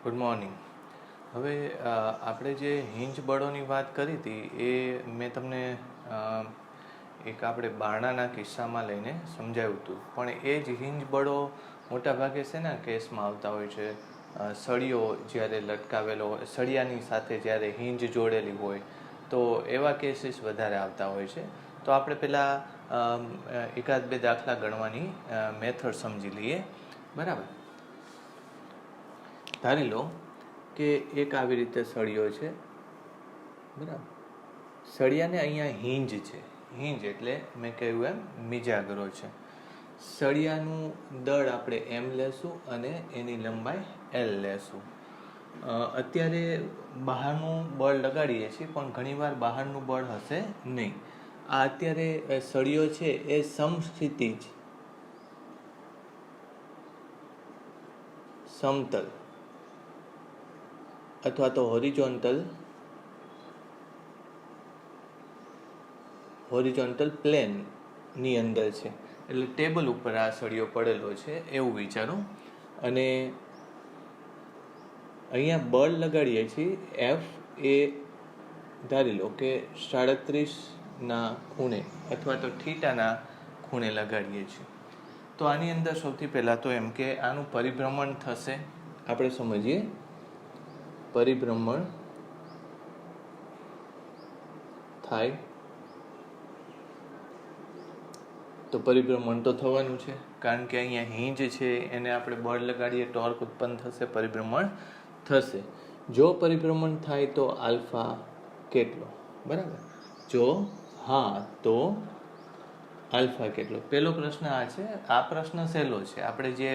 Good morning. હવે આપણે જે હિંજ બળોની વાત કરી હતી એ મેં તમને એક આપણે બારણાના કિસ્સામાં લઈને સમજાવ્યું હતું, પણ એ જ હિંજ બળો મોટાભાગે શેના કેસમાં આવતા હોય છે? સળિયો જ્યારે લટકાવેલો હોય, સળિયાની સાથે જ્યારે હિંજ જોડેલી હોય તો એવા કેસીસ વધારે આવતા હોય છે. તો આપણે પહેલાં એકાદ બે દાખલા ગણવાની મેથડ સમજી લઈએ. બરાબર. ધારી લો કે એક આવી રીતે સળિયો છે. બરાબર. સળિયાને અહીંયા હિંજ છે. હિંજ એટલે મેં કહ્યું એમ મિજાગરો છે. સળિયાનું દળ આપણે એમ લેશું અને એની લંબાઈ એલ લેશું. અત્યારે બહારનું બળ લગાડીએ છીએ, પણ ઘણીવાર બહારનું બળ હશે નહીં. આ અત્યારે સળિયો છે એ સમસ્થિતિજ સમતલ અથવા તો હોરિઝોન્ટલ પ્લેનની અંદર છે, એટલે ટેબલ ઉપર આ સળિયો પડેલો છે એવું વિચારો. અને અહીંયા બળ લગાડીએ છીએ એફ એ ધારી લો કે 37 ખૂણે અથવા તો થીટાના ખૂણે લગાડીએ છીએ. તો આની અંદર સૌથી પહેલાં તો એમ કે આનું પરિભ્રમણ થશે. આપણે સમજીએ, પરિભ્રમણ થાય તો પરિભ્રમણ તો થવાનું છે, કારણ કે અહીંયા હિંજ છે એને આપણે બળ લગાડીએ, ટોર્ક ઉત્પન્ન થશે, પરિભ્રમણ થશે. જો પરિભ્રમણ થાય તો આલ્ફા કેટલો? બરાબર. જો હા તો આલ્ફા કેટલો? પહેલો પ્રશ્ન આ છે. આ પ્રશ્ન સહેલો છે. આપણે જે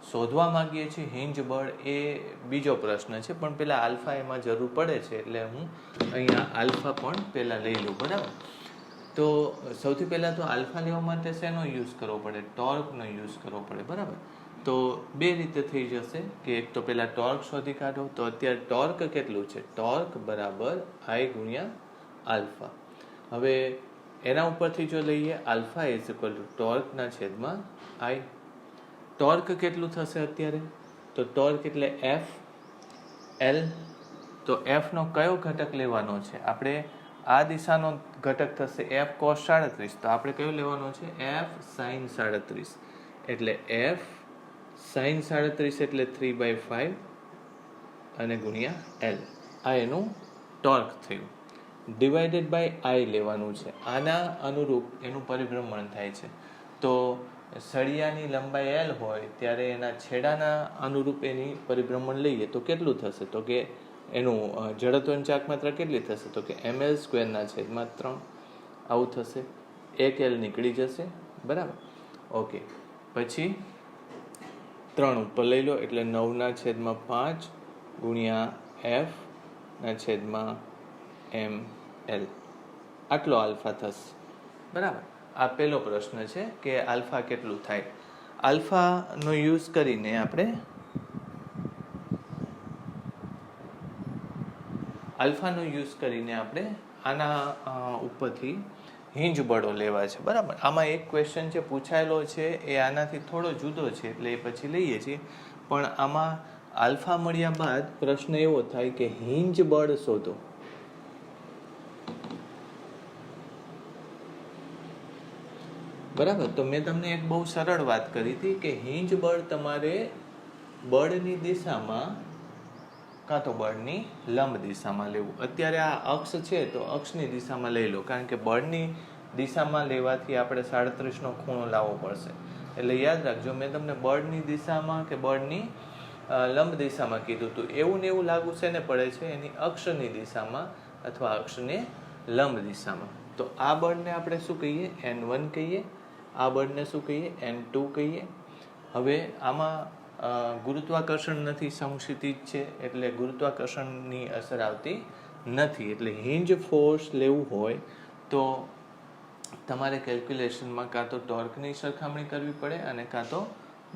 શોધવા માંગીએ છીએ હિંજ બળ એ બીજો પ્રશ્ન છે, પણ પહેલાં આલ્ફા એમાં જરૂર પડે છે, એટલે હું અહીંયા આલ્ફા પણ પહેલાં લઈ લઉં. બરાબર. તો સૌથી પહેલાં તો આલ્ફા લેવા માટે શેનો યુઝ કરવો પડે? ટોર્કનો યુઝ કરવો પડે. બરાબર. તો બે રીતે થઈ જશે કે એક તો પહેલાં ટોર્ક શોધી કાઢો. તો અત્યારે ટોર્ક કેટલું છે? ટોર્ક બરાબર આઈ ગુણ્યા આલ્ફા. હવે એના ઉપરથી જો લઈએ આલ્ફા ઇઝ ઇક્વલ ટુ ટોર્કના છેદમાં આઈ. ટોર્ક કેટલું થશે અત્યારે? તો ટોર્ક એટલે એફ એલ. તો એફનો કયો ઘટક લેવાનો છે? આપણે આ દિશાનો ઘટક થશે એફ કોસ 37. તો આપણે કયો લેવાનો છે? F sine 37. એટલે એફ સાઇન 37 એટલે 3/5 અને ગુણ્યા એલ. આ એનું ટોર્ક થયું. ડિવાઇડેડ બાય આઈ લેવાનું છે. આના અનુરૂપ એનું પરિભ્રમણ થાય છે. તો સળિયાની લંબાઈ એલ હોય ત્યારે એના છેડાના અનુરૂપ એની પરિભ્રમણ લઈએ તો કેટલું થશે? તો કે એનું જડત્વની ચાક માત્રા કેટલી થશે? તો કે ml²/3 આવું થશે. એક એલ નીકળી જશે. બરાબર. ઓકે. પછી 3 ઉપર લઈ લો એટલે 9/5 ગુણ્યા f/ml. આટલો આલ્ફા થશે. બરાબર. આ પહેલો પ્રશ્ન છે કે આલ્ફા કેટલું થાય. આલ્ફાનો યુઝ કરીને આપણે આના ઉપરથી હિંજ બળો લેવા છે. બરાબર. આમાં એક ક્વેશ્ચન જે પૂછાયેલો છે એ આનાથી થોડો જુદો છે, એટલે એ પછી લઈએ છીએ. પણ આમાં આલ્ફા મળ્યા બાદ પ્રશ્ન એવો થાય કે હિંજ બળ શોધો. બરાબર. તો મેં તમને એક બહુ સરળ વાત કરી હતી કે હિંજ બળ તમારે બળની દિશામાં કાં તો બળની લંબ દિશામાં લેવું. અત્યારે આ અક્ષ છે તો અક્ષની દિશામાં લઈ લો, કારણ કે બળની દિશામાં લેવાથી આપણે 37નો ખૂણો લાવવો પડશે. એટલે યાદ રાખજો, મેં તમને બળની દિશામાં કે બળની લંબ દિશામાં કીધું હતું. એવું ને એવું લાગુ છે ને પડે છે એની અક્ષની દિશામાં અથવા અક્ષને લંબ દિશામાં. તો આ બળને આપણે શું કહીએ? N1 કહીએ. આ બળને શું કહીએ? N2 કહીએ. હવે આમાં ગુરુત્વાકર્ષણ નથી, સમક્ષિતિજ છે, એટલે ગુરુત્વાકર્ષણની અસર આવતી નથી. એટલે હિંજ ફોર્સ લેવું હોય તો તમારે કેલ્ક્યુલેશનમાં કાં તો ટોર્કની સરખામણી કરવી પડે અને કાં તો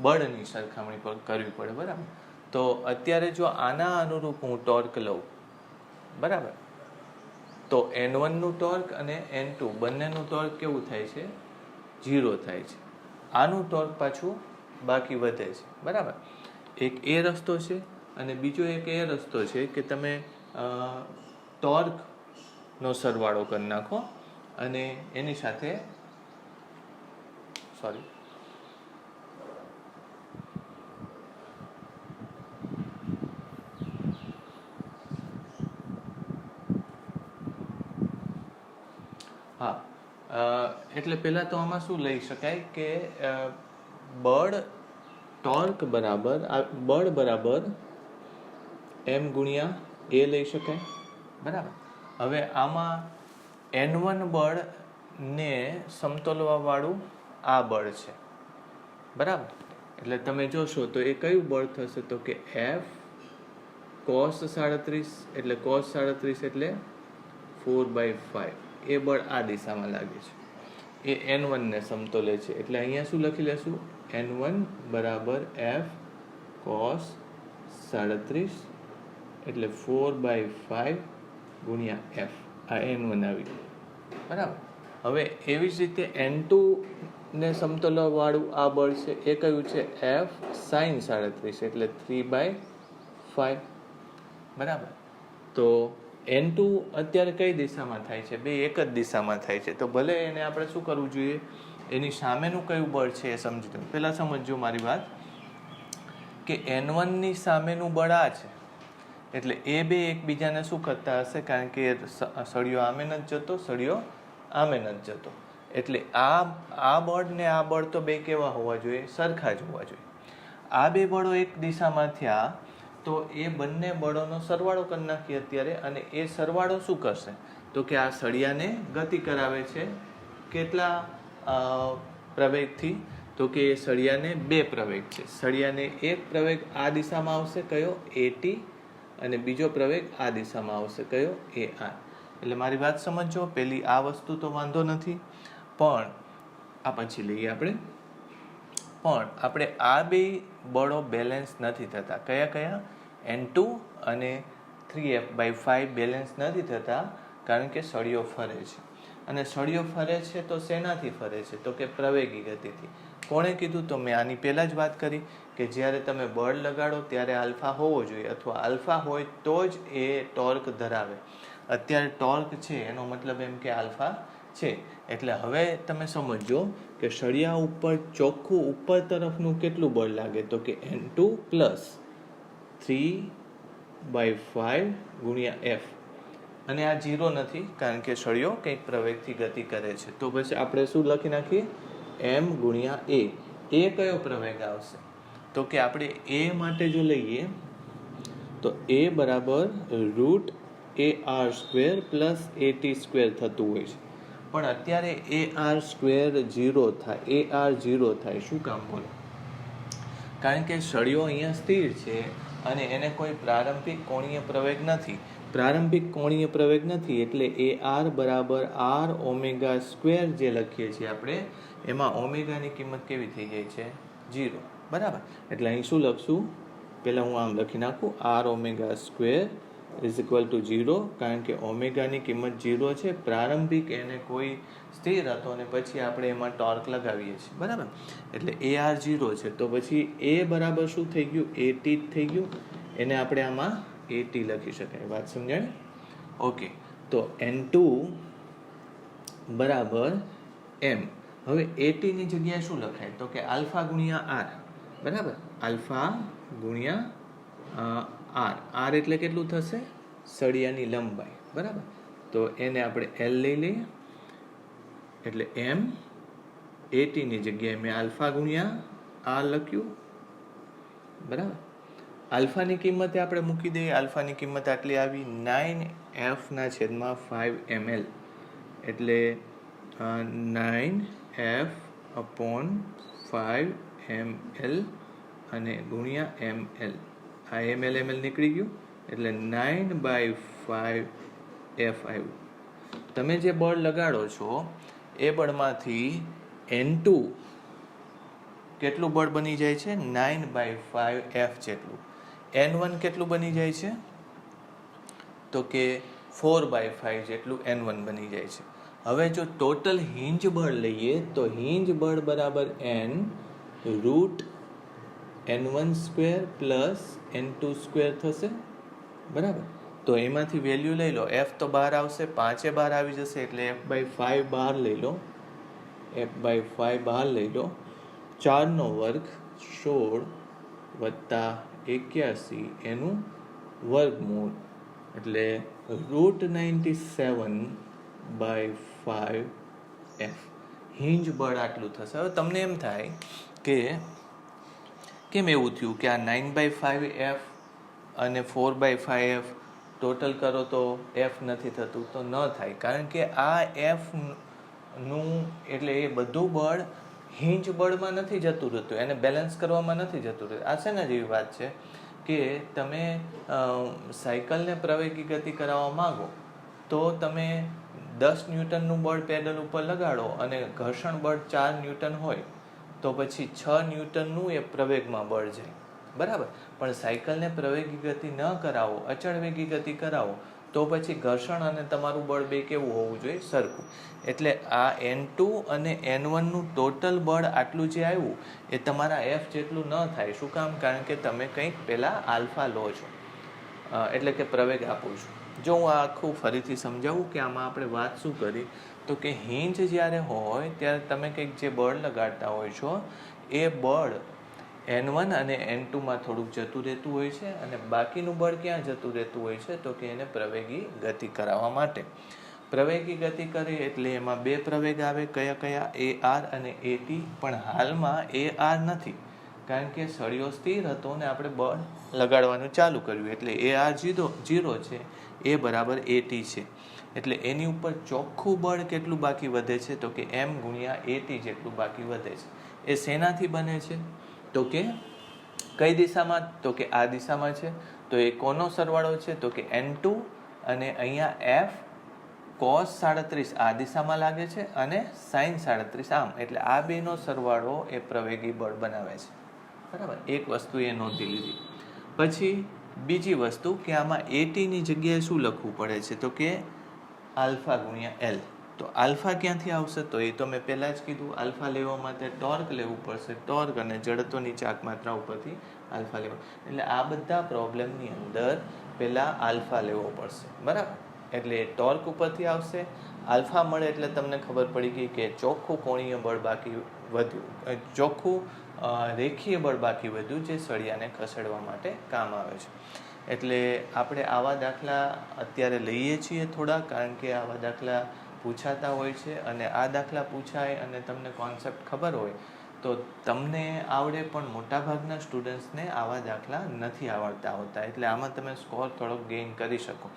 બળની સરખામણી કરવી પડે. બરાબર. તો અત્યારે જો આના અનુરૂપ હું ટોર્ક લઉં, બરાબર, તો N1 નું ટોર્ક અને N2 બંનેનું ટોર્ક કેવું થાય છે? 0 થાય છે. આનું ટોર્ક પાછું બાકી વધે છે. બરાબર. એક એ રસ્તો છે. અને બીજો એક એ રસ્તો છે કે તમે ટોર્કનો સરવાળો કરી નાખો અને એની સાથે સોરી હા એટલે પહેલાં તો આમાં શું લઈ શકાય કે બળ બરાબર એમ ગુણ્યા એ લઈ શકાય, બરાબર. હવે આમાં N1 બળને સમતોલવાવાળું આ બળ છે, બરાબર. એટલે તમે જોશો તો એ કયું બળ થશે તો કે F cos 37 એટલે cos 37 એટલે 4/5 એ બળ આ દિશામાં લાગે છે, એ N1 ને સમતોલે છે. એટલે અહીંયા શું લખી લેશું N1 બરાબર F cos 37 એટલે 4/5 ગુણ્યા F, આ N1 આવી ગયું, બરાબર. હવે એવી જ રીતે N2 ને સમતોલવાવાળું આ બળ છે એ કયું છે F sin 37 એટલે 3/5, બરાબર. તો N2 અત્યારે કઈ દિશામાં થાય છે? બે એક જ દિશામાં થાય છે. તો ભલે એને આપણે શું કરવું જોઈએ, એની સામેનું કયું બળ છે એ સમજી દો. પહેલાં સમજજો મારી વાત કે N1 ની સામેનું બળ આ છે, એટલે એ બે એકબીજાને શું કરતા હશે, કારણ કે સળિયો આમે નથી જતો, સળિયો આમે નથી જતો, એટલે આ બળ ને આ બળ તો બે કેવા હોવા જોઈએ, સરખા જ હોવા જોઈએ. આ બે બળો એક દિશામાં થયા તો એ બંને બળોનો સરવાળો કરી નાખીએ અત્યારે, અને એ સરવાળો શું કરશે તો કે આ સળિયાને ગતિ કરાવે છે કેટલા પ્રવેગથી, તો કે એ સળિયાને બે પ્રવેગ છે. સળિયાને એક પ્રવેગ આ દિશામાં આવશે કયો AT, અને બીજો પ્રવેગ આ દિશામાં આવશે કયો AR. એટલે મારી વાત સમજો, પેલી આ વસ્તુ તો વાંધો નથી, પણ આ પછી લઈએ આપણે. પણ આપણે આ બે બળો બેલેન્સ નથી થતા. કયા N2 અને 3F/5 બેલેન્સ નથી થતા, કારણ કે સળિયો ફરે છે. અને સળિયો ફરે છે તો શેનાથી ફરે છે તો કે પ્રવેગી ગતિથી. કોણે કીધું? તો મેં આની પહેલાં જ વાત કરી કે જ્યારે તમે બળ લગાડો ત્યારે આલ્ફા હોવો જોઈએ, અથવા આલ્ફા હોય તો જ એ ટોર્ક ધરાવે. અત્યારે ટોર્ક છે એનો મતલબ એમ કે આલ્ફા છે. એટલે હવે તમે સમજો કે સળિયા ઉપર ચોખ્ખું ઉપર તરફનું કેટલું બળ લાગે તો કે N2 પ્લસ 3/5 ગુણ્યા F, અને આ 0 નથી કારણ કે સળિયો કંઈક પ્રવેગથી ગતિ કરે છે. તો પછી આપણે શું લખી નાખીએ M ગુણ્યા A. એ કયો પ્રવેગ આવશે તો કે આપણે A માટે જો લઈએ તો A બરાબર √AR² પ્લસ AT² થતું હોય છે. પણ અત્યારે AR² 0 થાય, AR 0 થાય. શું કામ બોલો? કારણ કે સળિયો અહીંયા સ્થિર છે અને એને કોઈ પ્રારંભિક કોણીય પ્રવેગ નથી. પ્રારંભિક કોણીય પ્રવેગ નથી એટલે AR બરાબર R⍵² જે લખીએ છીએ આપણે, એમાં ઓમેગાની કિંમત કેવી થઈ જાય છે 0, બરાબર. એટલે અહીં શું લખશું, પહેલાં હું આમ લખી નાખું R⍵² = 0, કારણ કે ઓમેગાની કિંમત 0 છે. પ્રારંભિક એને કોઈ સ્થિર હતો અને પછી આપણે એમાં ટોર્ક લગાવીએ છીએ, બરાબર. એટલે AR 0 છે તો પછી A બરાબર શું થઈ ગયું AT થઈ ગયું. એને આપણે આમાં AT લખી શકાય. વાત સમજાણી? ઓકે. તો N2 બરાબર M. હવે AT ની જગ્યાએ શું લખાય તો કે આલ્ફા ગુણ્યા R, બરાબર. આલ્ફા ગુણ્યા R એટલે કેટલું થશે સળિયાની લંબાઈ, બરાબર. તો એને આપણે L લઈ લઈએ, એટલે M. AT ની જગ્યાએ મેં આલ્ફા ગુણ્યા R લખ્યું, બરાબર. આલ્ફાની કિંમત આપણે મૂકી દઈએ. આલ્ફાની કિંમત આટલી આવી 9F/5 ml, એટલે 9F/5 ml અને ગુણ્યા ml. આ ml નીકળી ગયું એટલે 9/5F આવ્યું. તમે જે બળ લગાડો છો એ બળમાંથી N2 કેટલું બળ બની જાય છે 9/5F જેટલું. N1 કેટલું બની જાય છે તો કે 4/5 જેટલું N1 બની જાય છે. હવે જો ટોટલ હિંજ બળ લઈએ તો હિંજ બળ બરાબર N √F n1 square plus n2 square થશે, બરાબર. તો એમાંથી વેલ્યુ લઈ લો, f તો બહાર આવશે, 5 બહાર આવી જશે, એટલે f/5 બહાર લઈ લો, f/5 બહાર લઈ લો. 4 નો વર્ગ 16 વત્તા 81 એનું વર્ગમૂળ, એટલે √97/5f. હિંજ બળ આટલું થશે. હવે તમને એમ થાય કે કેમ એવું થયું કે આ 9/5f અને 4/5f ટોટલ કરો તો f નથી થતું? તો ન થાય, કારણ કે આ f નું એટલે એ બધું બળ હિંજ બળમાં નથી જતું રહેતું, એને બેલેન્સ કરવામાં નથી જતું રહેતું. આ શેના જેવી વાત છે કે તમે સાયકલને પ્રવેગી ગતિ કરાવવા માંગો તો તમે 10 ન્યૂટનનું બળ પેડલ ઉપર લગાડો અને ઘર્ષણ બળ 4 ન્યૂટન હોય તો પછી 6 ન્યૂટનનું એ પ્રવેગમાં બળ જાય, બરાબર. પણ સાયકલને પ્રવેગી ગતિ ન કરાવો, અચળ વેગી ગતિ કરાવો તો પછી ઘર્ષણ અને તમારું બળ બે કેવું હોવું જોઈએ? સરખું. એટલે આ n2 અને n1નું ટોટલ બળ આટલું જે આવ્યું એ તમારા f જેટલું ન થાય. શું કામ? કારણ કે તમે કંઈક પહેલાં આલ્ફા લો છો, એટલે કે પ્રવેગ આપો છો. જો હું આ આખું ફરીથી સમજાવું કે આમાં આપણે વાત શું કરી, તો કે હિંજ જ્યારે હોય ત્યારે તમે કંઈક જે બળ લગાડતા હોય છો એ બળ n1 અને n2માં થોડુંક જતું રહેતું હોય છે, અને બાકીનું બળ ક્યાં જતું રહેતું હોય છે? તો કે એને પ્રવેગી ગતિ કરાવવા માટે. પ્રવેગી ગતિ કરે એટલે એમાં બે પ્રવેગ આવે, કયા કયા? AR અને AT. પણ હાલમાં AR નથી, કારણ કે સળિયો સ્થિર હતો ને આપણે બળ લગાડવાનું ચાલુ કર્યું, એટલે AR 0 છે, A બરાબર AT છે. એટલે એની ઉપર ચોખ્ખું બળ કેટલું બાકી વધે છે? તો કે m ગુણ્યા AT જેટલું બાકી વધે છે. એ શેનાથી બને છે? તો કે કઈ દિશામાં? તો કે આ દિશામાં છે. તો એ કોનો સરવાળો છે? તો કે n2 અને અહીંયા f cos 37 આ દિશામાં લાગે છે અને sin 37 આમ, એટલે આ બેનો સરવાળો એ પ્રવેગી બળ બનાવે છે, બરાબર. એક વસ્તુ એ નોંધી લીધી. પછી બીજી વસ્તુ કે આમાં AT ની જગ્યાએ શું લખવું પડે છે? તો કે આલ્ફા ગુણ્યા L. તો આલ્ફા ક્યાંથી આવશે? તો એ તો મેં પહેલાં જ કીધું, આલ્ફા લેવા માટે ટોર્ક લેવું પડશે, ટોર્ક અને જડત્વની ચાક માત્રા ઉપરથી આલ્ફા લેવા. એટલે આ બધા પ્રોબ્લેમની અંદર પહેલાં આલ્ફા લેવો પડશે, બરાબર. એટલે ટોર્ક ઉપરથી આવશે, આલ્ફા મળે એટલે તમને ખબર પડી ગઈ કે ચોખ્ખું કોણીય બળ બાકી વધ્યું, ચોખ્ખું રેખીય બળ બાકી વધ્યું, જે સળિયાને ખસેડવા માટે કામ આવે છે. એટલે આપણે આવા દાખલા અત્યારે લઈએ છીએ થોડા, કારણ કે આવા દાખલા પૂછાતા હોય છે, અને આ દાખલા પૂછાય અને તમને કોન્સેપ્ટ ખબર હોય તો તમને આવડે, પણ મોટાભાગના સ્ટુડન્ટ્સને આવા દાખલા નથી આવડતા હોતા. એટલે આમાં તમે સ્કોર થોડોક ગેઇન કરી શકો,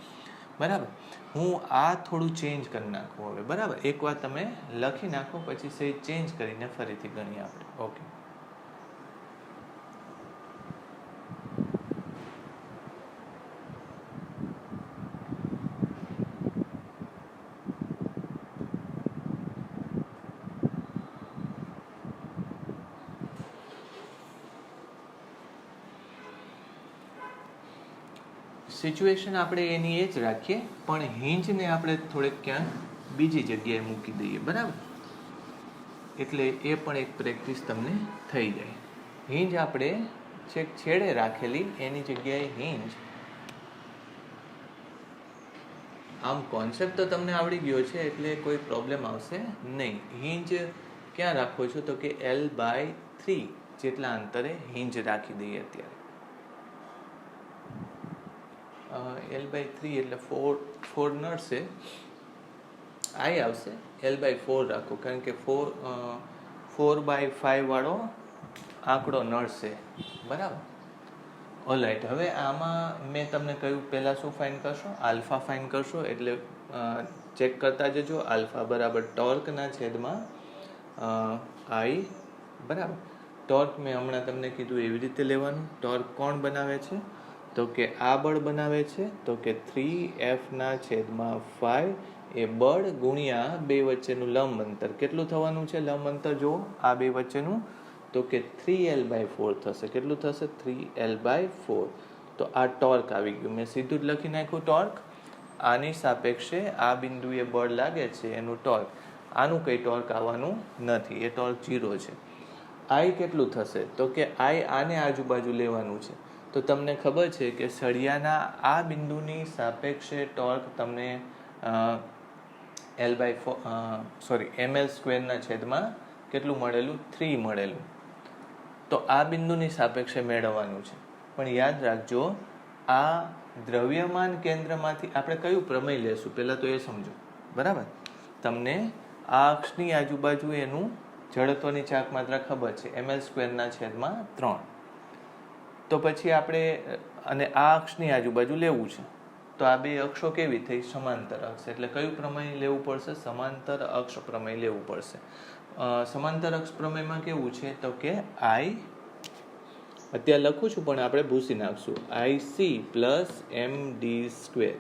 બરાબર. હું આ થોડું ચેન્જ કરી નાખું હવે, બરાબર. એકવાર તમે લખી નાખો, પછી સહેજ ચેન્જ કરીને ફરીથી ગણીએ આપણે. ઓકે. સિચ્યુએશન આપણે એની એ જ રાખીએ, પણ હિંજને આપણે થોડેક ક્યાંક બીજી જગ્યાએ મૂકી દઈએ, બરાબર. એટલે એ પણ એક પ્રેક્ટિસ તમને થઈ જાય. હિંજ આપણે છેક છેડે રાખેલી, એની જગ્યાએ હિંજ. આમ કોન્સેપ્ટ તો તમને આવડી ગયો છે, એટલે કોઈ પ્રોબ્લેમ આવશે નહીં. હિંજ ક્યાં રાખો છો? તો કે L/3 જેટલા અંતરે હિંજ રાખી દઈએ અત્યારે. L/3 એટલે 4 નડશે, I આવશે. L/4 રાખો, કારણ કે 4/5 વાળો આંકડો નડશે, બરાબર. ઓલરાઈટ. હવે આમાં મેં તમને કહ્યું, પહેલાં શું ફાઇન કરશો? આલ્ફા ફાઇન કરશો. એટલે ચેક કરતા જજો, આલ્ફા બરાબર ટોર્કના છેદમાં I, બરાબર. ટોર્ક મેં હમણાં તમને કીધું એવી રીતે લેવાનું. ટોર્ક કોણ બનાવે છે? તો કે આ બળ બનાવે છે, તો કે 3F/5 એ બળ ગુણ્યા બે વચ્ચેનું લંબ અંતર. કેટલું થવાનું છે લંબ અંતર? જુઓ, આ બે વચ્ચેનું, તો કે 3L/4 થશે. કેટલું થશે? 3L/4. તો આ ટોર્ક આવી ગયું. મેં સીધું જ લખી નાખ્યું ટોર્ક. આની સાપેક્ષે આ બિંદુએ બળ લાગે છે એનું ટોર્ક. આનું કંઈ ટોર્ક આવવાનું નથી, એ ટોર્ક 0 છે. આઈ કેટલું થશે? તો કે આઈ આને આજુબાજુ લેવાનું છે. તો તમને ખબર છે કે સળિયાના આ બિંદુની સાપેક્ષે ટોર્ક તમને ml સ્ક્વેરના છેદમાં કેટલું મળેલું? 3 મળેલું. તો આ બિંદુની સાપેક્ષે મેળવવાનું છે. પણ યાદ રાખજો, આ દ્રવ્યમાન કેન્દ્રમાંથી આપણે કયું પ્રમેય લેશું પહેલાં તો એ સમજો. બરાબર, તમને આ અક્ષની આજુબાજુ એનું જડત્વની ચાક માત્રા ખબર છે, ml સ્ક્વેરના છેદમાં 3. તો પછી આપણે અને આ અક્ષની આજુબાજુ લેવું છે. તો આ બે અક્ષો કેવી થઈ? સમાંતર અક્ષ. એટલે કયું પ્રમેય લેવું પડશે? સમાંતર અક્ષ પ્રમેય લેવું પડશે. સમાંતર અક્ષ પ્રમેયમાં કેવું છે? તો કે આઈ, અત્યારે લખું છું પણ આપણે ભૂસી નાખશું, IC પ્લસ MD².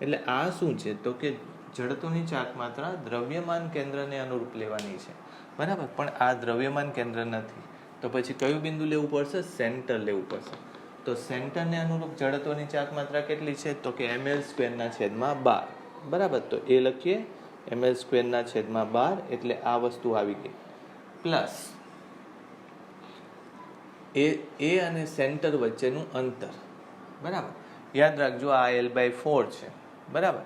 એટલે આ શું છે? તો કે જડત્વની ચાક માત્રા દ્રવ્યમાન કેન્દ્રને અનુરૂપ લેવાની છે. બરાબર, પણ આ દ્રવ્યમાન કેન્દ્ર નથી. તો પછી કયું બિંદુ લેવું પડશે? સેન્ટર લેવું પડશે. તો સેન્ટરને અનુરૂપ જડત્વની ચાક માત્રા કેટલી છે? તો કે ml સ્ક્વેરના છેદમાં 12. બરાબર, તો એ લખીએ ml સ્ક્વેરના છેદમાં 12. એટલે આ વસ્તુ આવી ગઈ. પ્લસ એ અને સેન્ટર વચ્ચેનું અંતર. બરાબર, યાદ રાખજો આ L/4 છે. બરાબર,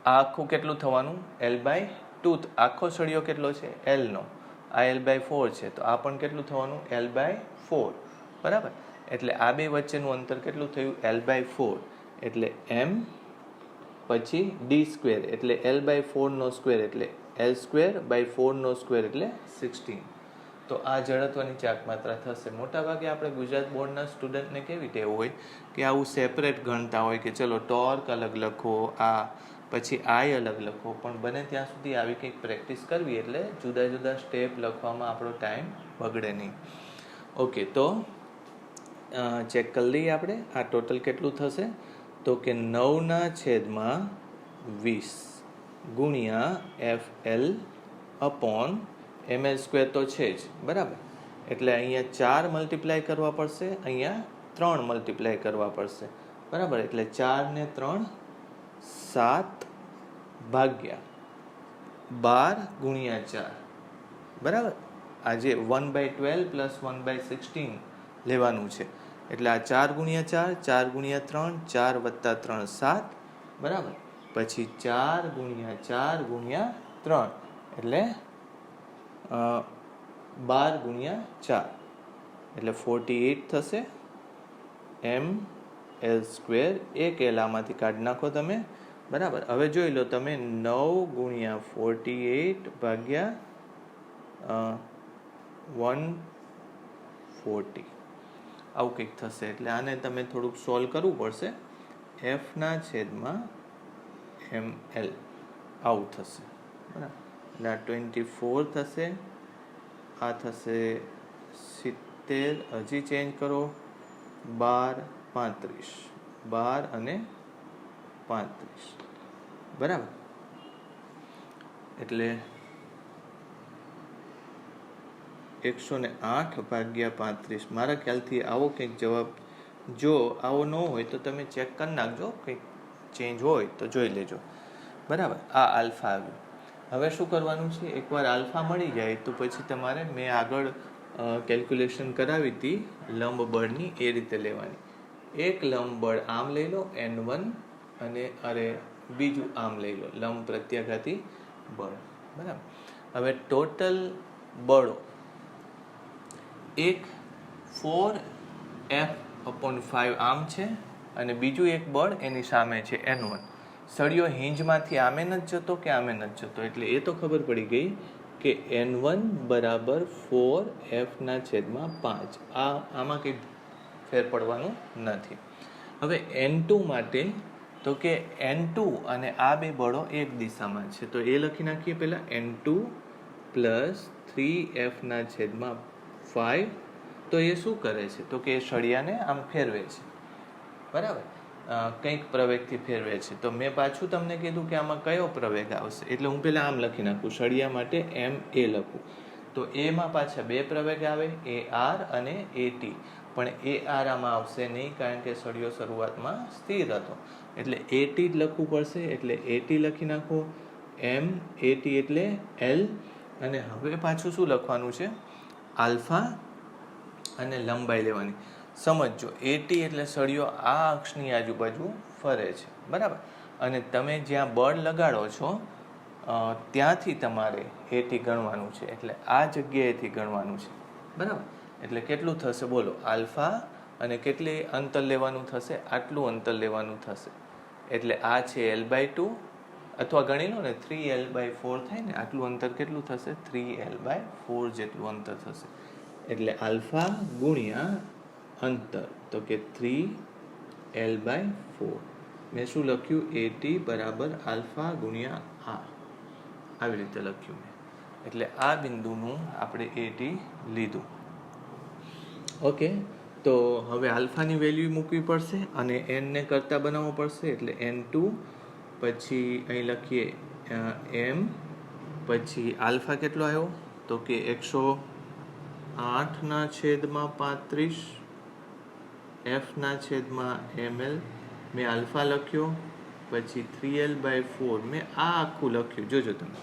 આ આખું કેટલું થવાનું? L/2. આખો સળિયો કેટલો છે? L નો. આ L/4 છે, તો આ પણ કેટલું થવાનું? L/4. બરાબર, એટલે આ બે વચ્ચેનું અંતર કેટલું થયું? L/4. એટલે m પછી d², એટલે L/4 નો સ્ક્વેર, એટલે L²/4 નો સ્ક્વેર, એટલે 16. તો આ જડત્વની ચાક માત્રા થશે. મોટાભાગે આપણે ગુજરાત બોર્ડના સ્ટુડન્ટને કેવી ટેવ હોય કે આવું સેપરેટ ગણતા હોય કે ચલો ટોર્ક અલગ લખો, આ પછી આઈ અલગ લખો. પણ બને ત્યાં સુધી આવી કંઈક પ્રેક્ટિસ કરવી એટલે જુદા જુદા સ્ટેપ લખવામાં આપણો ટાઈમ બગડે નહીં. ઓકે, તો ચેક કરી લઈએ આપણે આ ટોટલ કેટલું થશે. તો કે 9/20 ગુણ્યા FL અપોન ml² તો છે જ. બરાબર, એટલે અહીંયા 4 મલ્ટીપ્લાય કરવા પડશે, અહીંયા 3 મલ્ટીપ્લાય કરવા પડશે. બરાબર, એટલે 4 ને 3 7 ભાગ્યા 12 ગુણ્યા 4. બરાબર, આજે 1/12 પ્લસ 1/16 લેવાનું છે. એટલે આ 4 ગુણ્યા 4, 4 ગુણ્યા 3, 4 વત્તા 3 7. બરાબર, પછી 4 ગુણ્યા 4 ગુણ્યા 3 એટલે 12 ગુણ્યા 4 એટલે 48 થશે. ml². એક L આમાંથી કાઢી નાખો તમે. બરાબર, હવે જોઈ લો તમે 9 ગુણ્યા 48 ભાગ્યા 140 આવું કંઈક થશે. એટલે આને તમે થોડુંક સોલ્વ કરવું પડશે. F/ml આવું થશે. બરાબર, એટલે આ 24 થશે, આ થશે 70, હજી ચેન્જ કરો 12 35, 12 અને 35. બરાબર, એટલે 108 ભાગ્યા 35. મારા ખ્યાલથી આવો કંઈક જવાબ. જો આવો ન હોય તો તમે ચેક કરી નાખજો, કંઈક ચેન્જ હોય તો જોઈ લેજો. બરાબર, આ આલ્ફા આવ્યું. હવે શું કરવાનું છે? એકવાર આલ્ફા મળી જાય તો પછી તમારે મેં આગળ કેલ્ક્યુલેશન કરાવી હતી લંબ બળની, એ રીતે લેવાની. એક લંબ બળ આમ લઈ લો N1, અને બીજું આમ લઈ લો લંબ પ્રત્યાઘાતી બળ. બરાબર, હવે ટોટલ બળો એક 4F/5 આમ છે, અને બીજું એક બળ એની સામે છે N1. સળિયો હિંજમાંથી આમે નથી જતો કે આમે નથી જતો, એટલે એ તો ખબર પડી ગઈ કે N1 બરાબર 4F/5. આમાં કંઈ ફેર પડવાનું નથી. હવે N2 માટે તો કે N2 અને આ બે બળો એક દિશામાં છે, તો એ લખી નાખીએ પહેલા. N2 plus 3F/5. તો એ શું કરે છે? તો કે એ સળિયાને આમ ફેરવે છે. બરાબર, કંઈક પ્રવેગથી ફેરવે છે. તો મેં પાછું તમને કીધું કે આમાં કયો પ્રવેગ આવશે, એટલે હું પહેલાં આમ લખી નાખું, સળિયા માટે MA લખું. તો એમાં પાછા બે પ્રવેગ આવે, AR અને AT. પણ AR આમાં આવશે નહીં, કારણ કે સળિયો શરૂઆતમાં સ્થિર હતો. એટલે AT જ લખવું પડશે. એટલે AT લખી નાખો. MAT એટલે L. અને હવે પાછું શું લખવાનું છે? આલ્ફા અને લંબાઈ લેવાની. સમજો એટી એટલે સળિયો આ અક્ષની આજુબાજુ ફરે છે, બરાબર, અને તમે જ્યાં બળ લગાડો છો ત્યાંથી તમારે એટી ગણવાનું છે, એટલે આ જગ્યાએથી ગણવાનું છે, બરાબર. એટલે કેટલું થશે બોલો, આલ્ફા અને કેટલી અંતર લેવાનું થશે, આટલું અંતર લેવાનું થશે, એટલે આ છે L/2, અથવા ગણી લો ને 3L/4 થાય ને, આટલું અંતર કેટલું થશે, 3L/4 જેટલું અંતર થશે. એટલે આલ્ફા ગુણ્યા અંતર, તો કે 3L/4. મેં શું લખ્યું, એટી બરાબર આલ્ફા ગુણ્યા આવી રીતે લખ્યું મેં. એટલે આ બિંદુનું આપણે એટી લીધું. ઓકે, તો હવે આલ્ફાની વેલ્યુ મૂકવી પડશે અને એનને કરતા બનાવવો પડશે, એટલે N2, પછી અહીં લખીએ M, પછી આલ્ફા કેટલો આવ્યો, તો કે 108/35 F/ml. મેં આલ્ફા લખ્યો, પછી 3L/4 મેં આ આખું લખ્યું, જોજો તમે,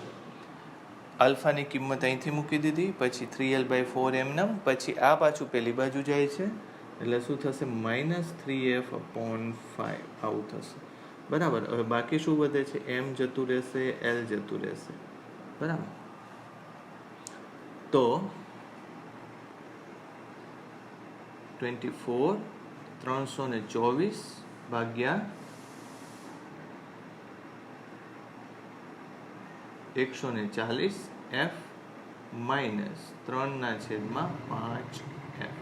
આલ્ફાની કિંમત અહીંથી મૂકી દીધી, પછી 3L/4 એમનેમ, પછી આ પાછું પેલી બાજુ જાય છે, એટલે શું થશે, -3F/5 આવું થશે, બરાબર. હવે બાકી શું વધે છે, M જતું રહેશે, L જતું રહેશે, બરાબર. તો 24/324 ભાગ્યા 140 F માઇનસ 3/5 F,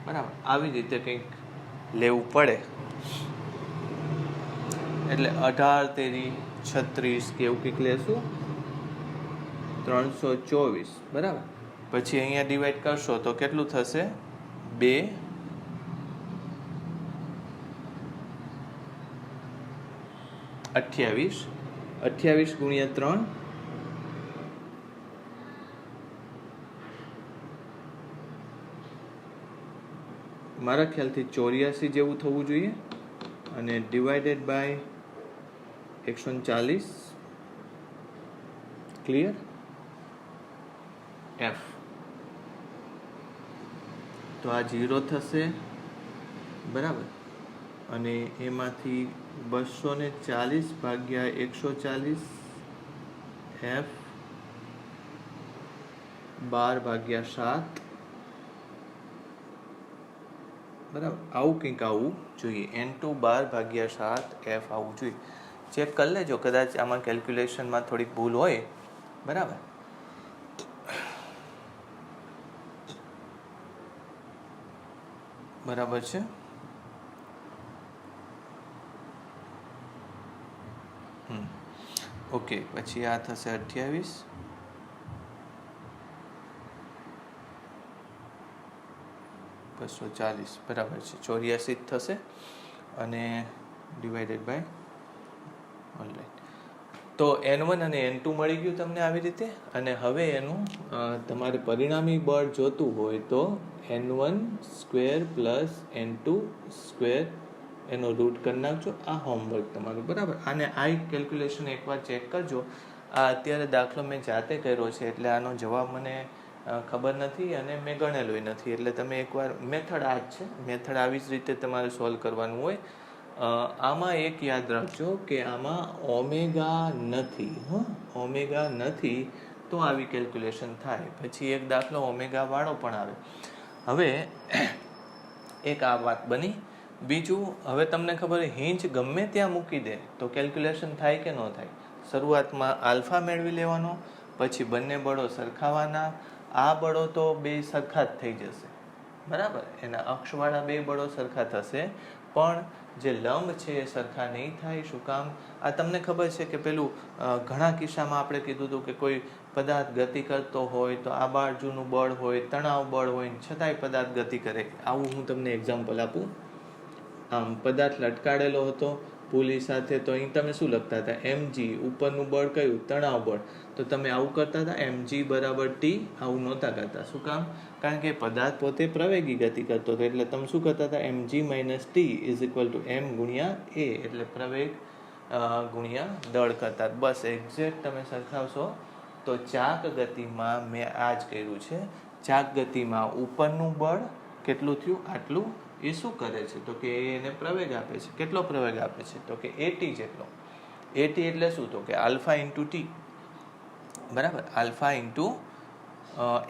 બરાબર. આવી રીતે કંઈક લેવું પડે, એટલે 18×3 36 કે એવું કંઈક લેશું, 324, બરાબર. પછી અહીંયા ડિવાઈડ કરશો તો કેટલું થશે, 2 28 ગુણ્યા 3, મારા ખ્યાલથી 84 જેવું થવું જોઈએ, અને ડિવાઇડેડ બાય 140, ક્લિયર, F. તો આ 0 થશે, બરાબર, અને એમાંથી 240 ભાગ્યા 140 F 12/7, બરાબર. આવું કંઈક આવવું જોઈએ, N2 12/7 F આવવું જોઈએ. ચેક કરી લેજો, કદાચ આમાં કેલ્ક્યુલેશનમાં થોડીક ભૂલ હોય, બરાબર. બરાબર છે. ઓકે, પછી આ થશે 28, (240), બરાબર છે, 84 થશે, અને ડિવાઇડેડ બાય, ઓલરાઈટ. તો N1 અને N2 મળી ગયું તમને આવી રીતે. અને હવે એનું તમારે પરિણામી બળ જોતું હોય તો N1² પ્લસ N2² એનો રૂટ કરી નાખજો. આ હોમવર્ક તમારું, બરાબર. અને આ કેલ્ક્યુલેશન એકવાર ચેક કરજો. આ અત્યારે દાખલો મેં જાતે કર્યો છે, એટલે આનો જવાબ મને ખબર નથી અને મેં ગણેલું નથી, એટલે તમે એકવાર, મેથડ આ જ છે, મેથડ આવી જ રીતે તમારે સોલ્વ કરવાનું હોય. આમાં એક યાદ રાખજો કે આમાં ઓમેગા નથી, ઓમેગા નથી તો આવી કેલ્ક્યુલેશન થાય. પછી એક દાખલો ઓમેગા વાળો પણ આવે. હવે એક આ વાત બની. બીજું, હવે તમને ખબર, હિંચ ગમે ત્યાં મૂકી દે તો કેલ્ક્યુલેશન થાય કે ન થાય. શરૂઆતમાં આલ્ફા મેળવી લેવાનો, પછી બંને બળો સરખાવાના. આ બળો તો બે સરખા જ થઈ જશે, બરાબર, એના અક્ષવાળા બે બળો સરખા થશે, પણ જે લંબ છે એ સરખા નહીં થાય. શું કામ? આ તમને ખબર છે કે પેલું ઘણા કિસ્સામાં આપણે કીધું હતું કે કોઈ પદાર્થ ગતિ કરતો હોય તો આ બાજુનું બળ હોય, તણાવ બળ હોય, છતાંય પદાર્થ ગતિ કરે. આવું હું તમને એક્ઝામ્પલ આપું. આમ પદાર્થ લટકાડેલો હતો પુલી સાથે, તો અહીં તમે શું લખતા હતા, mg, ઉપરનું બળ કયું, તણાવ બળ, તો તમે આવું કરતા હતા, mg બરાબર t, આવું નહોતા કરતા. શું કામ? કારણ કે પદાર્થ પોતે પ્રવેગી ગતિ કરતો હતો, એટલે તમે શું કરતા હતા, mg - t = m ગુણ્યા a, એટલે પ્રવેગ ગુણ્યા દળ કરતા. બસ એક્ઝેક્ટ તમે સરખાવશો તો ચાક ગતિમાં મેં આ જ કર્યું છે. ચાક ગતિમાં ઉપરનું બળ કેટલું થયું? આટલું. એ શું કરે છે? તો કે એને પ્રવેગ આપે છે. કેટલો પ્રવેગ આપે છે? તો કે એટી જેટલો. એટી એટલે શું? તો કે આલ્ફા ઇન્ટુ ટી, બરાબર, આલ્ફા ઇન્ટુ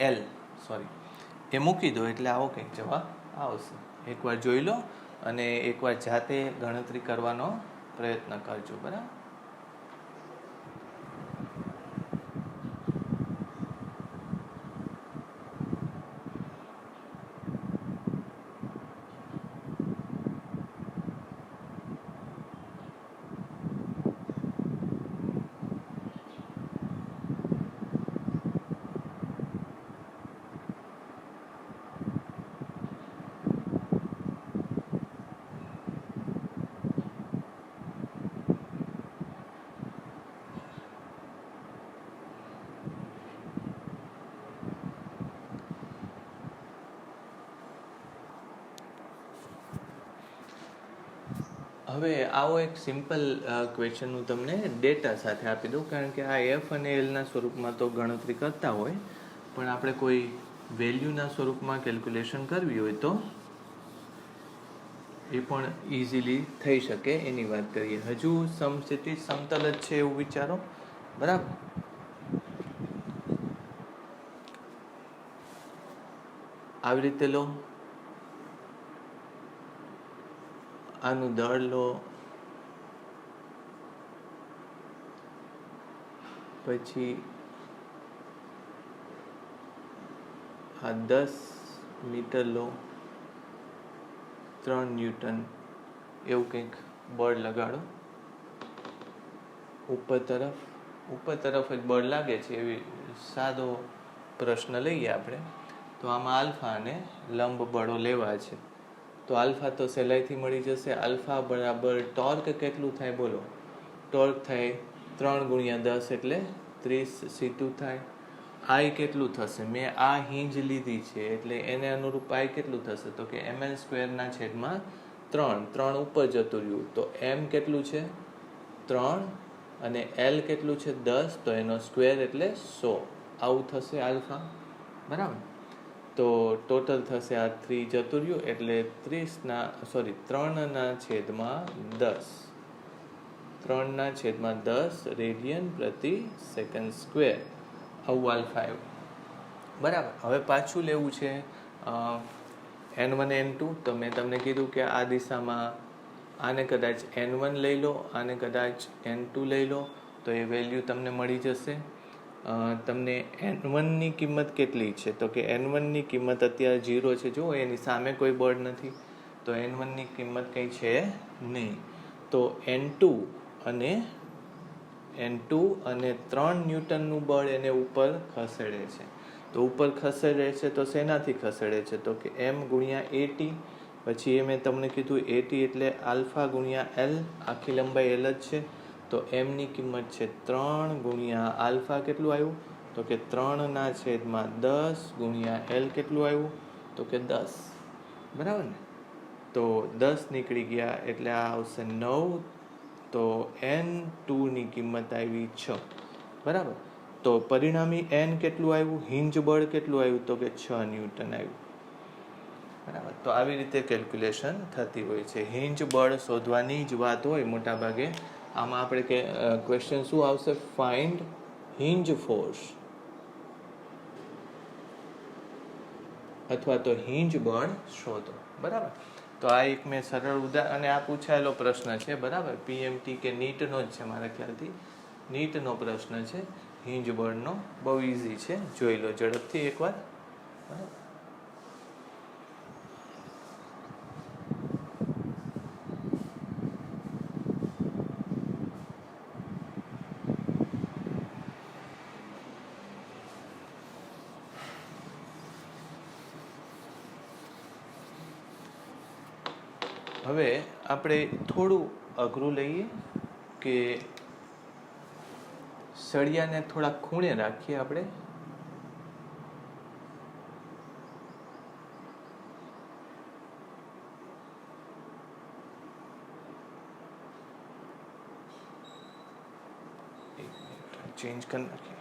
એલ, સોરી, એ મૂકી દો એટલે આવો કંઈક જવાબ આવશે. એકવાર જોઈ લો અને એકવાર જાતે ગણતરી કરવાનો પ્રયત્ન કરજો, બરાબર. હવે આવો એક સિમ્પલ ક્વેશ્ચન હું તમને ડેટા સાથે આપી દઉં, કારણ કે આ એફ અને એલના સ્વરૂપમાં તો ગણતરી કરતા હોય, પણ આપણે કોઈ વેલ્યુના સ્વરૂપમાં કેલ્ક્યુલેશન કરવી હોય તો એ પણ ઇઝીલી થઈ શકે, એની વાત કરીએ. હજુ સમસ્થિતિ સમતલ જ છે એવું વિચારો, બરાબર. આવી રીતે લો, આનું દળ લો, પછી આ 10 મીટર લો, 3 ન્યૂટન એવું કંઈક બળ લગાડો ઉપર તરફ જ બળ લાગે છે એવી સાદો પ્રશ્ન લઈએ આપણે. તો આમાં આલ્ફા અને લંબ બળો લેવા છે. તો આલ્ફા તો સહેલાઈથી મળી જશે. આલ્ફા બરાબર ટોર્ક કેટલું થાય? બોલો. ટોર્ક થાય 3 ગુણ્યા 10 એટલે 30 C2 થાય. આઈ કેટલું થશે? મેં આ હિંજ લીધી છે એટલે એને અનુરૂપ આઈ કેટલું થશે? તો કે ml²/3. 3 ઉપર જતું રહ્યું તો m કેટલું છે? 3. અને l કેટલું છે? 10. તો એનો સ્ક્વેર એટલે 100. આવું થશે આલ્ફા, બરાબર. તો ટોટલ થશે આ 3 જતું રહ્યું એટલે 3/10. 3/10 રેડિયન પ્રતિ સેકન્ડ સ્ક્વેર. આવું આલ્ફા આવ્યું, બરાબર. હવે પાછું લેવું છે n1 n2. તો મેં તમને કીધું કે આ દિશામાં આને કદાચ n1 લઈ લો, આને કદાચ n2 લઈ લો, તો એ વેલ્યુ તમને મળી જશે. તમને n1ની કિંમત કેટલી છે? તો કે n1ની કિંમત અત્યારે 0 છે. જુઓ, એની સામે કોઈ બળ નથી, તો n1ની કિંમત કંઈ છે નહીં. તો n2 અને 3 ન્યૂટનનું બળ એને ઉપર ખસેડે છે. તો ઉપર ખસેડે છે તો શેનાથી ખસેડે છે? તો કે m ગુણ્યા એટી. પછી એ મેં તમને કીધું એટી એટલે આલ્ફા ગુણ્યા એલ, આખી લંબાઈ એલ જ છે. તો એમની કિંમત છે 3 ગુણ્યા આલ્ફા કેટલું આવ્યું? તો કે 3/10 ગુણ્યા એલ કેટલું આવ્યું? તો કે 10, બરાબર ને. તો 10 નીકળી ગયા એટલે આ આવશે 9. તો n2ની કિંમત આવી 6, બરાબર. તો પરિણામી n કેટલું આવ્યું? હિંજ બળ કેટલું આવ્યું? તો કે 6 ન્યૂટન આવ્યું, બરાબર. તો આવી રીતે કેલ્ક્યુલેશન થતી હોય છે. હિંજ બળ શોધવાની જ વાત હોય મોટાભાગે. આમાં આપણે કે ક્વેશ્ચન શું આવશે? ફાઇન્ડ હિંજ ફોર્સ અથવા તો હિંજ બળ શોધો, બરાબર. તો આ એક મેં સરળ ઉદાહરણ, અને આ પૂછાયેલો પ્રશ્ન છે, બરાબર. પીએમટી કે નીટનો જ છે મારા ખ્યાલથી. નીટનો પ્રશ્ન છે હિંજ બળનો. બહુ ઇઝી છે, જોઈ લો ઝડપથી એકવાર, બરાબર. હવે આપણે થોડું અઘરું લઈએ કે સળિયાને થોડા ખૂણે રાખીએ આપણે. ચેન્જ કરી નાખીએ.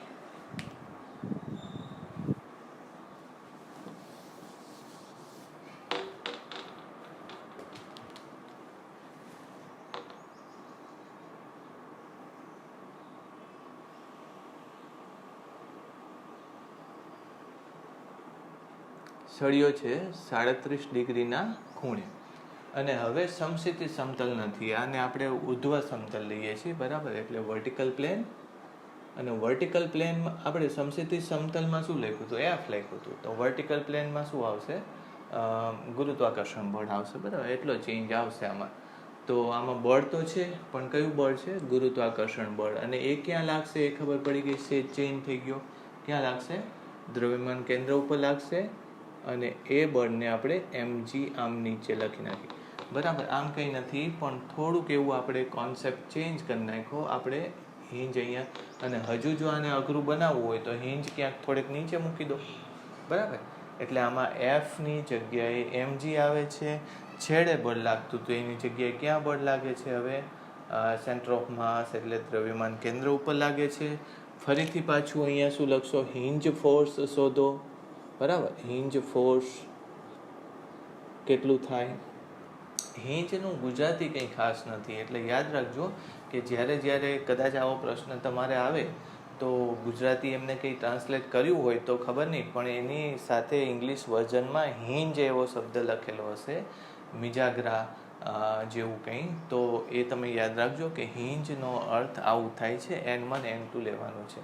સળિયો છે 37 ડિગ્રીના ખૂણે. અને હવે સમક્ષિતિજ સમતલ નથી, આને આપણે ઉધ્વ સમતલ લઈએ છીએ, બરાબર. એટલે વર્ટિકલ પ્લેન, અને વર્ટિકલ પ્લેનમાં આપણે સમક્ષિતિજ સમતલમાં શું લખ્યું હતું? એફ લખ્યું હતું. તો વર્ટિકલ પ્લેનમાં શું આવશે? ગુરુત્વાકર્ષણ બળ આવશે, બરાબર. એટલો ચેન્જ આવશે આમાં. તો આમાં બળ તો છે, પણ કયું બળ છે? ગુરુત્વાકર્ષણ બળ. અને એ ક્યાં લાગશે એ ખબર પડી ગઈ છે, ચેન્જ થઈ ગયો. ક્યાં લાગશે? દ્રવ્યમાન કેન્દ્ર ઉપર લાગશે. અને એ બળને આપણે mg આમ નીચે લખી નાખી, બરાબર. આમ કંઈ નથી, પણ થોડુંક એવું આપણે કોન્સેપ્ટ ચેન્જ કરી નાખ્યો. આપણે હિંજ અહીંયા, અને હજુ જો આને અઘરું બનાવવું હોય તો હિંજ ક્યાંક થોડીક નીચે મૂકી દો, બરાબર. એટલે આમાં એફની જગ્યાએ mg આવે છે. છેડે બળ લાગતું તો એની જગ્યાએ ક્યાં બળ લાગે છે? હવે સેન્ટર ઓફ માસ એટલે દ્રવ્યમાન કેન્દ્ર ઉપર લાગે છે. ફરીથી પાછું અહીંયા શું લખશો? હિંજ ફોર્સ શોધો, બરાબર. હિંજ ફોર્સ કેટલું થાય? હિંજનું ગુજરાતી કંઈ ખાસ નથી, એટલે યાદ રાખજો કે જ્યારે કદાચ આવો પ્રશ્ન તમારે આવે તો ગુજરાતી એમને કંઈ ટ્રાન્સલેટ કર્યું હોય તો ખબર નહીં, પણ એની સાથે ઇંગ્લિશ વર્ઝનમાં હિંજ એવો શબ્દ લખેલો હશે, મિજાગ્રા જેવું કંઈ. તો એ તમે યાદ રાખજો કે હિંજનો અર્થ આવું થાય છે. N1 N2 લેવાનું છે.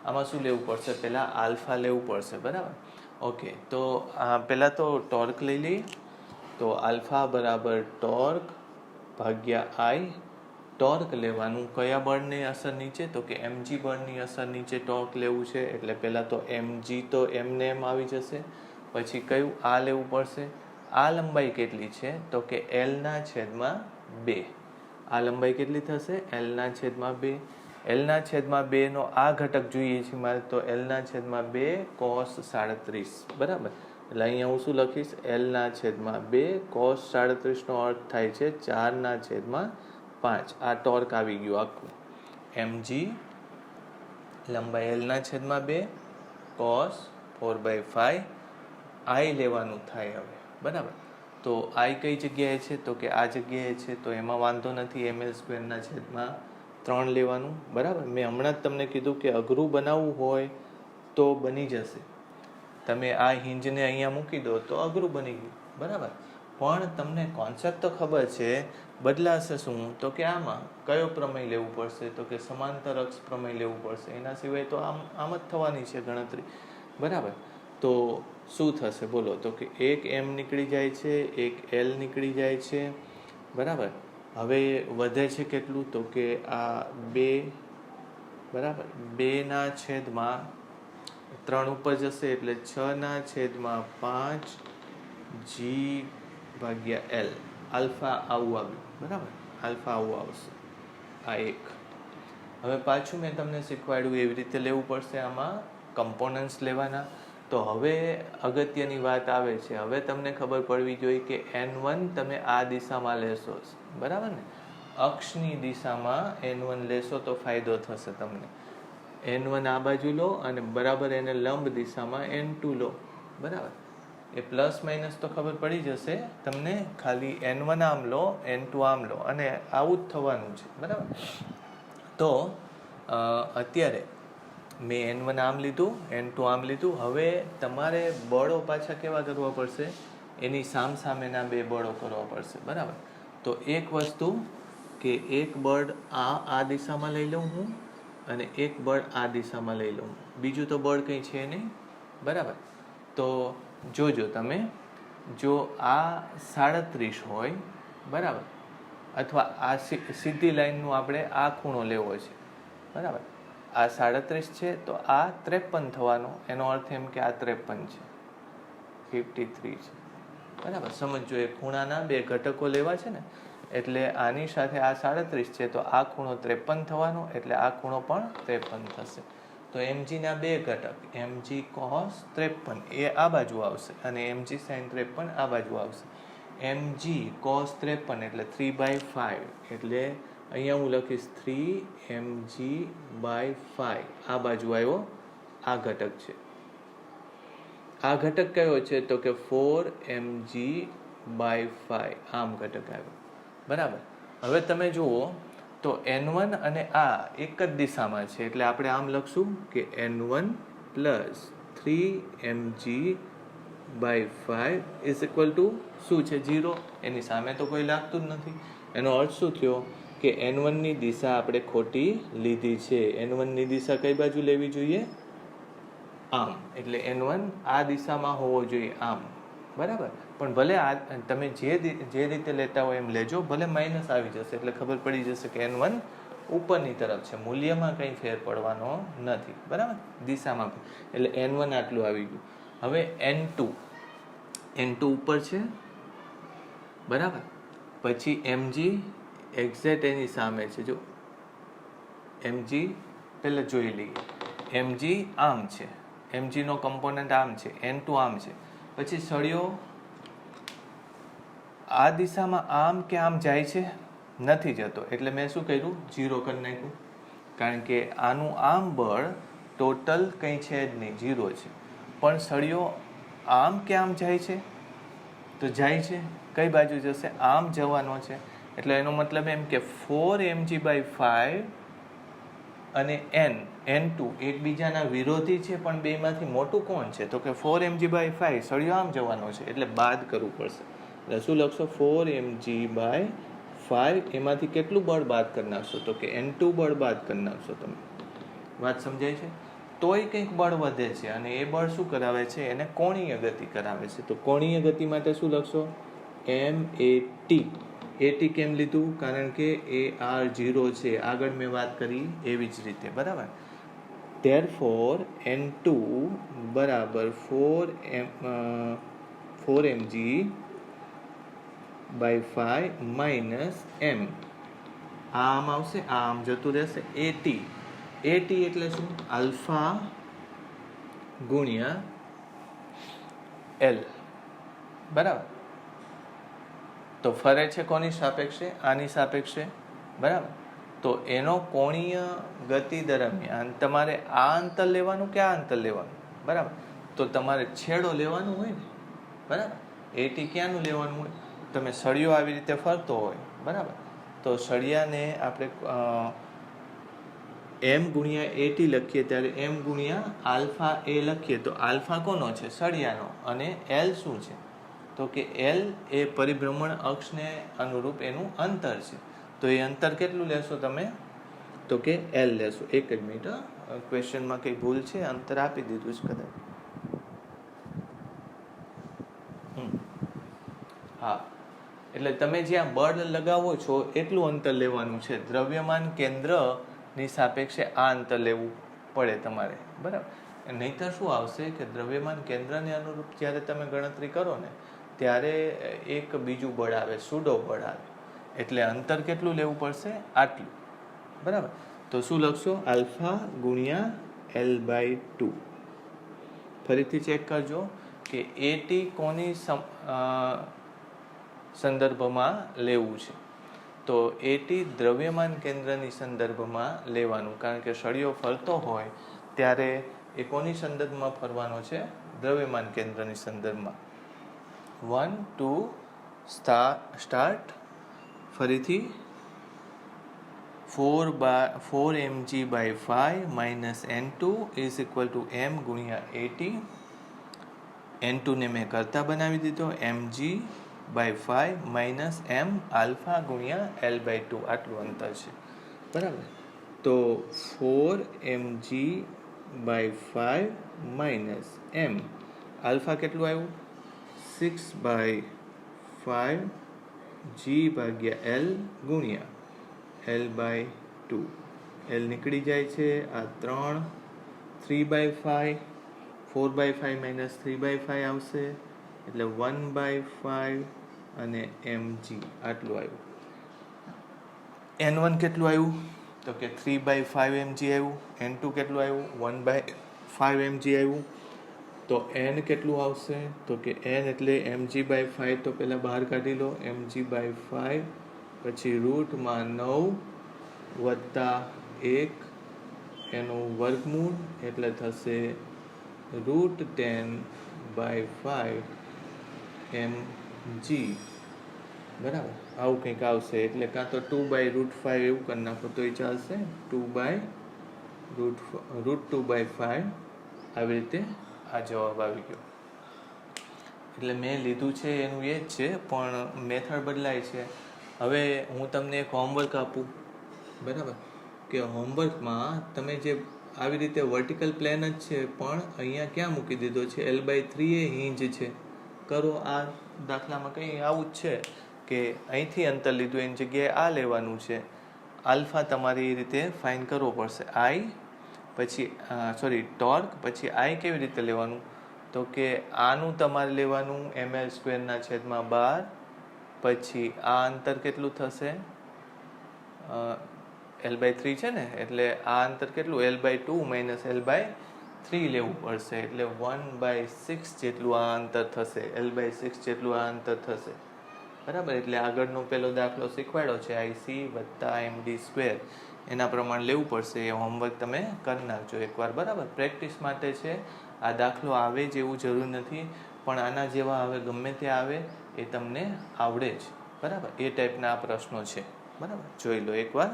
આમાં શું લેવું પડશે? પહેલાં આલ્ફા લેવું પડશે, બરાબર. ઓકે, તો પહેલાં તો ટોર્ક લઈ લઈએ. તો આલ્ફા બરાબર ટોર્ક ભાગ્યા I. ટોર્ક લેવાનું કયા બળની અસર નીચે? તો કે mg બળની અસર નીચે ટોર્ક લેવું છે. એટલે પહેલાં તો mg તો એમને એમ આવી જશે. પછી કયું? આ લેવું પડશે. આ લંબાઈ કેટલી છે? તો કે L/2. આ લંબાઈ કેટલી થશે? L/2. L/2 નો આ ઘટક જોઈએ છે મારે, તો L/2 cos 37, બરાબર. એટલે અહીંયા હું શું લખીશ? L/2 cos 37 નો અર્થ થાય છે 4/5. આ ટોર્ક આવી ગયું આખું. mg લંબાઈ L/2 cos 4/5. I લેવાનું થાય હવે, બરાબર. તો I કઈ જગ્યાએ છે? તો કે આ જગ્યાએ છે. તો એમાં વાંધો નથી, ml²/3 લેવાનું, બરાબર. મેં હમણાં જ તમને કીધું કે અઘરું બનાવવું હોય તો બની જશે. તમે આ હિંજને અહીંયા મૂકી દો તો અઘરું બની ગયું, બરાબર. પણ તમને કોન્સેપ્ટ તો ખબર છે. બદલાશે શું? તો કે આમાં કયો પ્રમેય લેવું પડશે? તો કે સમાંતર અક્ષ પ્રમેય લેવું પડશે. એના સિવાય તો આમ જ થવાની છે ગણતરી, બરાબર. તો શું થશે બોલો? તો કે એક m નીકળી જાય છે, એક L નીકળી જાય છે, બરાબર. હવે વધે છે કેટલું? તો કે આ 2, બરાબર. 2/3 ઉપર જશે એટલે 6/5 g/L. આલ્ફા આવું આવ્યું, બરાબર. આલ્ફા આવું આવશે. આ એક. હવે પાછું મેં તમને શીખવાડ્યું એવી રીતે લેવું પડશે. આમાં કમ્પોનન્ટ્સ લેવાના. તો હવે અગત્યની વાત આવે છે. હવે તમને ખબર પડવી જોઈએ કે N1 તમે આ દિશામાં લેશો, બરાબર ને? અક્ષની દિશામાં N1 લેશો તો ફાયદો થશે તમને. N1 આ બાજુ લો અને બરાબર એને લંબ દિશામાં N2 લો, બરાબર. એ પ્લસ માઇનસ તો ખબર પડી જશે તમને. ખાલી N1 આમ લો, N2 આમ લો, અને આવું જ થવાનું છે, બરાબર. તો અત્યારે મેં N1 આમ લીધું, N2 આમ લીધું. હવે તમારે બળો પાછા કેવા કરવા પડશે? એની સામસામેના 2 બળો કરવા પડશે, બરાબર. તો એક વસ્તુ કે એક બળ આ દિશામાં લઈ લઉં હું, અને એક બળ આ દિશામાં લઈ લઉં. બીજું તો બળ કંઈ છે નહીં, બરાબર. તો જોજો તમે, જો આ 37 હોય, બરાબર, અથવા આ સીધી લાઈનનું આપણે આ ખૂણો લેવો છે, બરાબર. આ 37 છે તો આ 53 થવાનો. એનો અર્થ એમ કે આ 53 છે, 53 છે, બરાબર. સમજો, એ ખૂણાના 2 ઘટકો લેવા છે ને, એટલે આની સાથે આ 37 છે તો આ ખૂણો 53 થવાનો, એટલે આ ખૂણો પણ 53 થશે. તો mg ના 2 ઘટક, mg cos 53 એ આ બાજુ આવશે, અને mg sin 53 આ બાજુ આવશે. mg cos 53 એટલે 3/5, એટલે અહીંયા હું લખીશ 3mg/5. આ બાજુ આવ્યો, આ ઘટક છે. આ ઘટક કયો છે? તો કે 4mg/5. આમ ઘટક આવ્યો, બરાબર. હવે તમે જુઓ તો N1 અને આ એક જ દિશામાં છે, એટલે આપણે આમ લખશું કે N1 + 3mg/5 by 5 is equal to શું છે 0. એની સામે તો કોઈ લાગતું જ નથી. એનો અર્થ શું થયો કે n1 ની દિશા આપણે ખોટી લીધી છે. n1 ની દિશા કઈ બાજુ લેવી જોઈએ? આમ. એટલે n1 આ દિશામાં હોવો જોઈએ, આમ. બરાબર. પણ ભલે આ તમે જે રીતે લેતા હોય એમ લેજો, ભલે માઇનસ આવી જશે એટલે ખબર પડી જશે કે n1 ઉપરની તરફ છે, મૂલ્યમાં કંઈ ફેર પડવાનો નથી. બરાબર, દિશામાં. એટલે n1 આટલું આવી ગયું. હવે n2 ઉપર છે, બરાબર. પછી mg એક્ઝેક્ટ એની સામે છે. જો mg પહેલા જોઈ લઈએ. mg આમ છે, mg નો કમ્પોનન્ટ આમ છે, n2 આમ છે. પછી સળિયો આ દિશામાં આમ કે આમ જાય છે? નથી જતો. એટલે મેં શું કર્યું? 0 કરી નાખ્યું. કારણ કે આનું આમ બળ ટોટલ કંઈ છે જ નહીં, 0 છે. પણ સળિયો આમ કે આમ જાય છે? તો જાય છે. કઈ બાજુ જશે? આમ જવાનો છે. એટલે એનો મતલબ એમ કે 4mg/5 અને n2 એકબીજાના વિરોધી છે, પણ બેમાંથી મોટું કોણ છે? તો કે 4mg/5. સળિયો આમ જવાનો છે એટલે બાદ કરવું પડશે. એટલે શું લખશો? 4mg/5. એમાંથી કેટલું બળ બાદ કરી નાખશો? તો કે n2 બળ બાદ કરી નાખશો તમે. વાત સમજાય છે? તોય કંઈક બળ વધે છે અને એ બળ શું કરાવે છે? એને કોણીય ગતિ કરાવે છે. તો કોણીય ગતિ માટે શું લખશો? mat. at કેમ લીધું? કારણ કે ar 0 છે. આગળ મેં વાત કરી એવી જ રીતે. બરાબર. therefore n2 બરાબર 4mg/5 માઇનસ m. આમ આવશે, આમ જતું રહેશે. at એટલે શું? આલ્ફા ગુણ્યા l. બરાબર. તો ફરે છે કોની સાપેક્ષે? આની સાપેક્ષે. બરાબર. તો એનો કોણીય ગતિ દરમિયાન તમારે આ અંતર લેવાનું કે આ અંતર લેવાનું? બરાબર. તો તમારે છેડો લેવાનું હોય ને. બરાબર. એટી ક્યાંનું લેવાનું હોય? તમે સળિયો આવી રીતે ફરતો હોય, બરાબર, તો સળિયાને આપણે m ગુણ્યા એટી લખીએ ત્યારે m ગુણ્યા આલ્ફા એ લખીએ તો આલ્ફા કોનો છે? સળિયાનો. અને l શું છે? તો કે l એ પરિભ્રમણ અક્ષને અનુરૂપ એનું અંતર છે. તો એ અંતર કેટલું લેશો તમે? તો કે l લેશો. એક જ મિનિટ, ક્વેશ્ચનમાં કંઈ ભૂલ છે? અંતર આપી દીધું છે કદાચ. હા, એટલે તમે જ્યાં બળ લગાવો છો એટલું અંતર લેવાનું છે. દ્રવ્યમાન કેન્દ્રની સાપેક્ષે આ અંતર લેવું પડે તમારે. બરાબર. નહીંતર શું આવશે કે દ્રવ્યમાન કેન્દ્રને અનુરૂપ જ્યારે તમે ગણતરી કરો ને ત્યારે એક બીજું બળ આવે, સુડો બળ આવે. એટલે અંતર કેટલું લેવું પડશે? આટલું. બરાબર. તો શું લખશો? આલ્ફા ગુણ્યા l/2. ફરીથી ચેક કરજો કે એટી કોની સંદર્ભમાં લેવું છે. તો એટી દ્રવ્યમાન કેન્દ્રની સંદર્ભમાં લેવાનું. કારણ કે સળિયો ફરતો હોય ત્યારે એ કોની સંદર્ભમાં ફરવાનો છે? દ્રવ્યમાન કેન્દ્રની સંદર્ભમાં. 1 2 સ્ટાર્ટ. ફરીથી 4mg/5 minus n2 is equal to m ગુણ્યા એટી. n2 ને મેં કરતા બનાવી દીધો. mg/5 માઇનસ m આલ્ફા ગુણ્યા l/2. આટલું અંતર છે. બરાબર. તો 4mg/5 માઇનસ m આલ્ફા કેટલું આવ્યું? 6/5 g/l ગુણ્યા l/2. l નીકળી જાય છે. આ 3/5 4/5 માઇનસ 3/5 આવશે એટલે 1/5 અને mg આટલું આવ્યું. n1 કેટલું આવ્યું? તો કે 3/5 mg આવ્યું. n2 કેટલું આવ્યું? 1/5 mg આવ્યું. તો n કેટલું આવશે? તો કે n એટલે mg/5 તો પહેલાં બહાર કાઢી લો. mg/5 પછી રૂટમાં 9 વત્તા 1 એનું વર્ગમૂળ એટલે થશે √10/5 mg. બરાબર. આવું કંઈક આવશે. એટલે કાં તો 2/√5 એવું કરી નાખો તો એ ચાલશે. 2/√2/5 આવી રીતે આ જવાબ આવી ગયો. એટલે મેં લીધું છે એનું એ જ છે, પણ મેથડ બદલાય છે. હવે હું તમને એક હોમવર્ક આપું, બરાબર, કે હોમવર્કમાં તમે જે આવી રીતે વર્ટિકલ પ્લેન જ છે, પણ અહીંયા ક્યાં મૂકી દીધો છે, L/3 એ હિંજ છે. કરો, આ દાખલામાં કંઈ આવું જ છે કે અહીંથી અંતર લીધું એની જગ્યાએ આ લેવાનું છે. આલ્ફા તમારે એ રીતે ફાઇન કરવો પડશે. આઈ પછી ટોર્ક, પછી આઈ કેવી રીતે લેવાનું, તો કે આનું તમારે લેવાનું ml²/12, પછી આ અંતર કેટલું થશે, L/3 છે ને, એટલે આ અંતર કેટલું, L/2 - L/3 લેવું પડશે, એટલે 1/6 જેટલું આ અંતર થશે, L/6 જેટલું આ અંતર થશે, બરાબર. એટલે આગળનો પેલો દાખલો શીખવાડ્યો છે IC+MD², એના પ્રમાણે લેવું પડશે. એ હોમવર્ક તમે કરી નાખજો એકવાર, બરાબર. પ્રેક્ટિસ માટે છે. આ દાખલો આવે જ એવું જરૂર નથી, પણ આના જેવા હવે ગમે તે આવે એ તમને આવડે જ, બરાબર. એ ટાઈપના આ પ્રશ્નો છે, બરાબર. જોઈ લો એકવાર.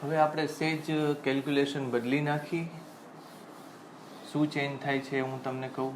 હવે આપણે સેજ કેલ્ક્યુલેશન બદલી નાખી. શું ચેન્જ થાય છે હું તમને કહું.